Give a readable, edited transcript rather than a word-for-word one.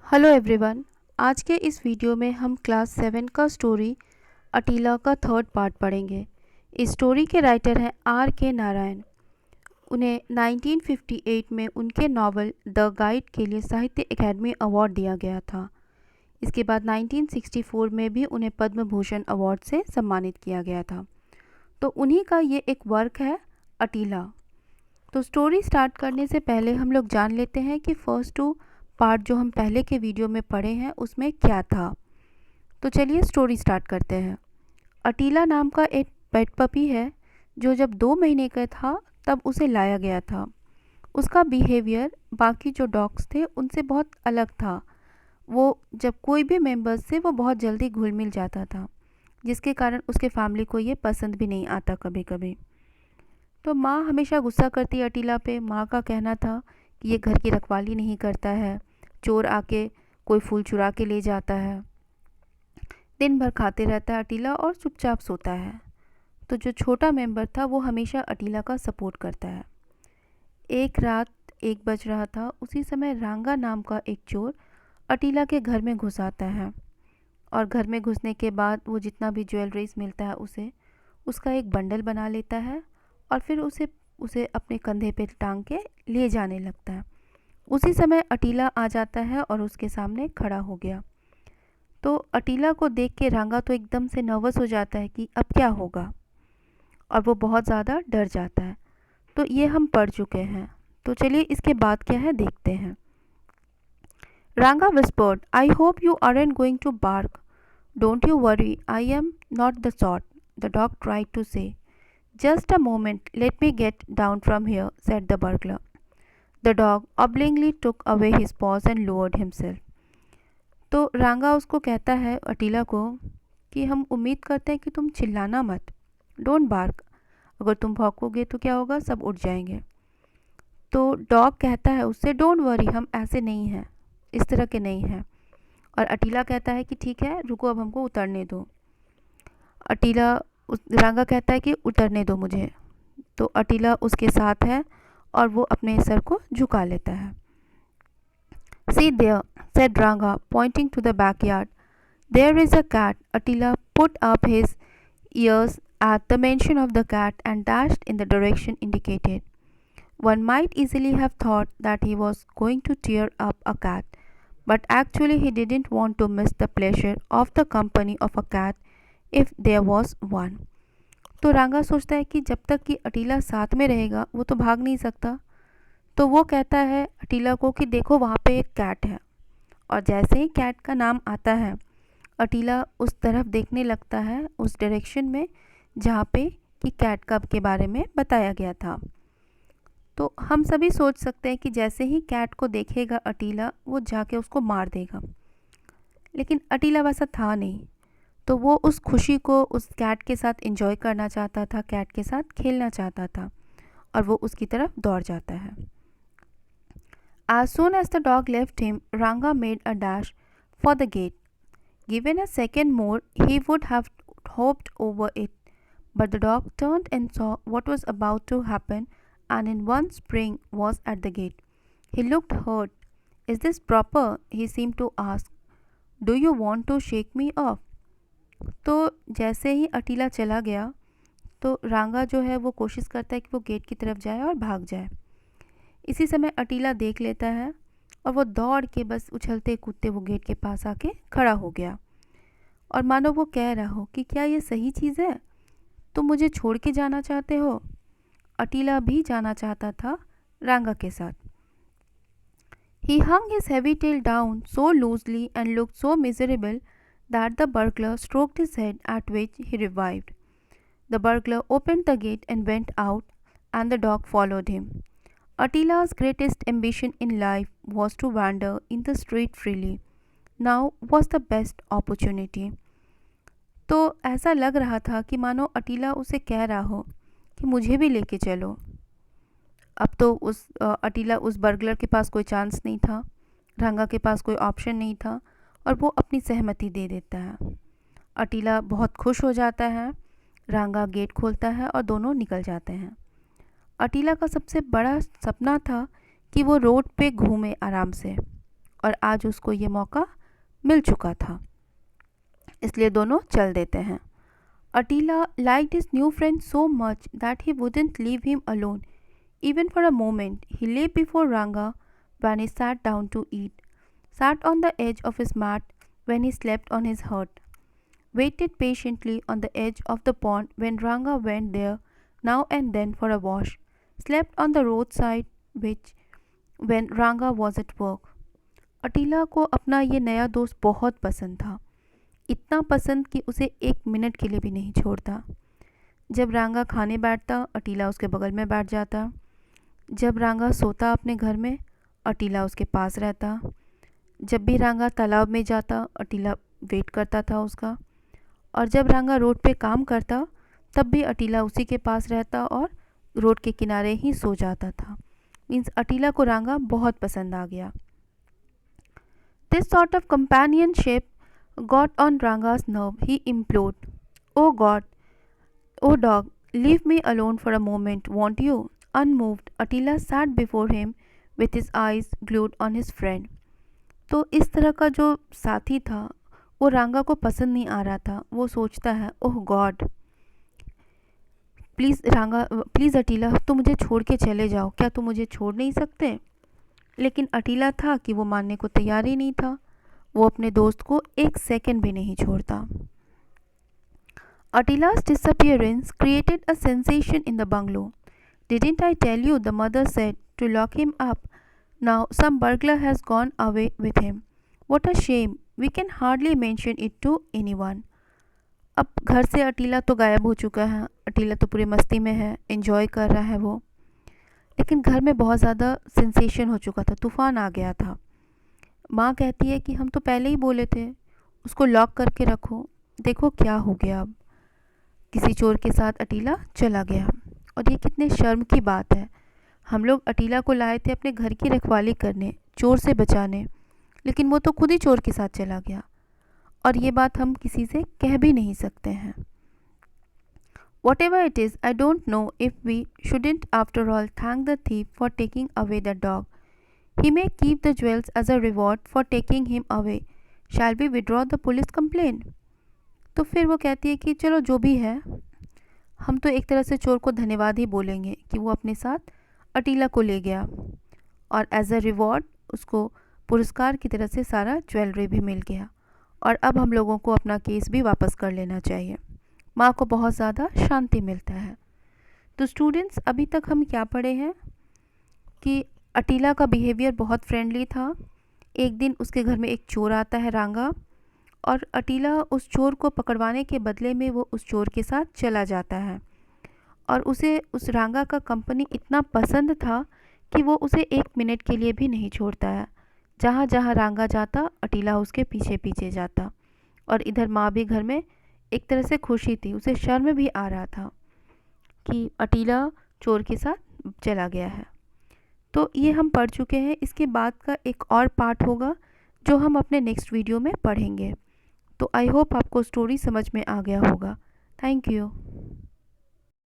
Hello everyone. आज के इस वीडियो में हम क्लास 7 का स्टोरी अटीला का थर्ड पार्ट पढ़ेंगे। इस स्टोरी के राइटर हैं आर के नारायण। उन्हें 1958 में उनके नावल द गाइड के लिए साहित्य अकादमी अवार्ड दिया गया था। इसके बाद 1964 में भी उन्हें पद्म भूषण अवार्ड से सम्मानित किया गया था। तो उन्हीं का ये एक वर्क है अटीला। तो स्टोरी स्टार्ट करने से पहले हम लोग जान लेते हैं कि फर्स्ट टू पार्ट जो हम पहले के वीडियो में पढ़े हैं उसमें क्या था। तो चलिए स्टोरी स्टार्ट करते हैं। अटीला नाम का एक पेट पपी है जो जब 2 महीने का था तब उसे लाया गया था। उसका बिहेवियर बाकी जो डॉग्स थे उनसे बहुत अलग था। वो जब कोई भी मेंबर्स से वो बहुत जल्दी घुल मिल जाता था, जिसके कारण उसके फैमिली को ये पसंद भी नहीं आता कभी कभी। तो माँ हमेशा गुस्सा करती अटीला पे। माँ का कहना था कि ये घर की रखवाली नहीं करता है, चोर आके कोई फूल चुरा के ले जाता है, दिन भर खाते रहता है अटीला और चुपचाप सोता है। तो जो छोटा मेंबर था वो हमेशा अटीला का सपोर्ट करता है। एक रात 1 बज रहा था, उसी समय रांगा नाम का एक चोर अटीला के घर में घुस आता है और घर में घुसने के बाद वो जितना भी ज्वेलरीज मिलता है उसे उसका एक बंडल बना लेता है और फिर उसे उसे अपने कंधे पे टांग के ले जाने लगता है। उसी समय अटीला आ जाता है और उसके सामने खड़ा हो गया। तो अटीला को देख के रांगा तो एकदम से नर्वस हो जाता है कि अब क्या होगा, और वो बहुत ज़्यादा डर जाता है। तो ये हम पढ़ चुके हैं। तो चलिए इसके बाद क्या है देखते हैं। रांगा whispered, I hope you aren't going to bark. Don't you worry, I am not the sort, the dog tried to say. Just a moment, let me get down from here, said the burglar. The dog obliquely took away his paws and lowered himself. तो रांगा उसको कहता है अटीला को कि हम उम्मीद करते हैं कि तुम चिल्लाना मत, डोंट बार्क। अगर तुम भौंकोगे तो क्या होगा, सब उठ जाएंगे। तो डॉग कहता है उससे, डोंट वरी, हम ऐसे नहीं हैं, इस तरह के नहीं हैं। और अटीला कहता है कि ठीक है, रुको, अब हमको उतरने दो। रांगा कहता है कि उतरने दो मुझे। तो अटीला उसके साथ है और वो अपने सर को झुका लेता है। See there, said Ranga, pointing to the backyard. There is a cat. Attila put up his ears at the mention of the cat and dashed in the direction indicated. One might easily have thought that he was going to tear up a cat, but actually he didn't want to miss the pleasure of the company of a cat if there was one. तो रांगा सोचता है कि जब तक कि अटीला साथ में रहेगा वो तो भाग नहीं सकता। तो वो कहता है अटीला को कि देखो वहाँ पे एक कैट है। और जैसे ही कैट का नाम आता है अटीला उस तरफ देखने लगता है, उस डायरेक्शन में जहाँ पे कि कैट कब के बारे में बताया गया था। तो हम सभी सोच सकते हैं कि जैसे ही कैट को देखेगा अटीला वो जाके उसको मार देगा, लेकिन अटीला वैसा था नहीं। तो वो उस खुशी को उस कैट के साथ एंजॉय करना चाहता था, कैट के साथ खेलना चाहता था, और वो उसकी तरफ दौड़ जाता है। As soon as the dog left him, Ranga made a dash for the gate. Given a second more, he would have hopped over it, but the dog turned and saw what was about to happen and in one spring was at the gate. He looked hurt. Is this proper? He seemed to ask. Do you want to shake me off? तो जैसे ही अटीला चला गया तो रांगा जो है वो कोशिश करता है कि वो गेट की तरफ जाए और भाग जाए। इसी समय अटीला देख लेता है और वो दौड़ के बस उछलते कूदते वो गेट के पास आके खड़ा हो गया, और मानो वो कह रहा हो कि क्या ये सही चीज़ है, तुम मुझे छोड़ के जाना चाहते हो। अटीला भी जाना चाहता था रांगा के साथ। He hung his heavy tail down so loosely and looked so miserable that the burglar stroked his head, at which he revived. The burglar opened the gate and went out, and the dog followed him. Attila's greatest ambition in life was to wander in the street freely. Now was the best opportunity. तो ऐसा लग रहा था कि मानो अटीला उसे कह रहा हो कि मुझे भी लेके चलो। अब तो अटीला उस बर्गलर के पास कोई चांस नहीं था, रांगा के पास कोई ऑप्शन नहीं था, और वो अपनी सहमति दे देता है। अटीला बहुत खुश हो जाता है, रांगा गेट खोलता है और दोनों निकल जाते हैं। अटीला का सबसे बड़ा सपना था कि वो रोड पे घूमे आराम से, और आज उसको ये मौका मिल चुका था, इसलिए दोनों चल देते हैं। Attila liked his new friend so much that he wouldn't leave him alone, even for a moment. He lay before Ranga when he sat down to eat, sat on the edge of his mat when he slept on his hut, waited patiently on the edge of the pond when Ranga went there now and then for a wash, slept on the roadside which when Ranga was at work. अटीला को अपना ये नया दोस्त बहुत पसंद था, इतना पसंद कि उसे एक मिनट के लिए भी नहीं छोड़ता। जब रांगा खाने बैठता, अटीला उसके बगल में बैठ जाता। जब रांगा सोता अपने घर में, अटीला उसके पास रहता। जब भी रांगा तालाब में जाता, अटीला वेट करता था उसका। और जब रांगा रोड पे काम करता, तब भी अटीला उसी के पास रहता और रोड के किनारे ही सो जाता था। मीन्स अटीला को रांगा बहुत पसंद आ गया। This sort of companionship got on Ranga's nerve. He implored, "Oh God, oh dog, leave me alone for a moment, won't you?" Unmoved, Attila sat before him with his eyes glued on his friend. तो इस तरह का जो साथी था वो रांगा को पसंद नहीं आ रहा था। वो सोचता है, ओह गॉड, प्लीज़ रांगा, प्लीज़ अटीला, तुम मुझे छोड़ के चले जाओ। क्या तुम मुझे छोड़ नहीं सकते? लेकिन अटीला था कि वो मानने को तैयार ही नहीं था। वो अपने दोस्त को एक सेकंड भी नहीं छोड़ता। Attila's disappearance created a sensation in the bungalow. Didn't I tell you, the mother said, to lock him up? Now some burglar has gone away with him. What a shame. We can hardly mention it to anyone. अब घर से अटीला तो गायब हो चुका है। अटीला तो पूरी मस्ती में है, एंजॉय कर रहा है वो। लेकिन घर में बहुत ज़्यादा सेंसेशन हो चुका था, तूफ़ान आ गया था। माँ कहती है कि हम तो पहले ही बोले थे उसको लॉक करके रखो, देखो क्या हो गया। अब किसी चोर के साथ अटीला चला गया। और ये कितने शर्म की बात है। हम लोग अटीला को लाए थे अपने घर की रखवाली करने, चोर से बचाने, लेकिन वो तो खुद ही चोर के साथ चला गया। और ये बात हम किसी से कह भी नहीं सकते हैं। Whatever it is, I don't know if we shouldn't after all thank the thief for taking away the dog. He may keep the jewels as a reward for taking him away. Shall we withdraw the police complaint? तो फिर वो कहती है कि चलो जो भी है, हम तो एक तरह से चोर को धन्यवाद ही बोलेंगे कि वो अपने साथ अटीला को ले गया और एज अ रिवॉर्ड उसको पुरस्कार की तरह से सारा ज्वेलरी भी मिल गया। और अब हम लोगों को अपना केस भी वापस कर लेना चाहिए। माँ को बहुत ज़्यादा शांति मिलता है। तो स्टूडेंट्स, अभी तक हम क्या पढ़े हैं कि अटीला का बिहेवियर बहुत फ्रेंडली था। एक दिन उसके घर में एक चोर आता है, रांगा, और अटीला उस चोर को पकड़वाने के बदले में वो उस चोर के साथ चला जाता है। और उसे उस रांगा का कंपनी इतना पसंद था कि वो उसे एक मिनट के लिए भी नहीं छोड़ता है। जहाँ जहाँ रांगा जाता, अटीला उसके पीछे पीछे जाता। और इधर माँ भी घर में एक तरह से खुशी थी, उसे शर्म भी आ रहा था कि अटीला चोर के साथ चला गया है। तो ये हम पढ़ चुके हैं। इसके बाद का एक और पार्ट होगा जो हम अपने नेक्स्ट वीडियो में पढ़ेंगे। तो आई होप आपको स्टोरी समझ में आ गया होगा। Thank you.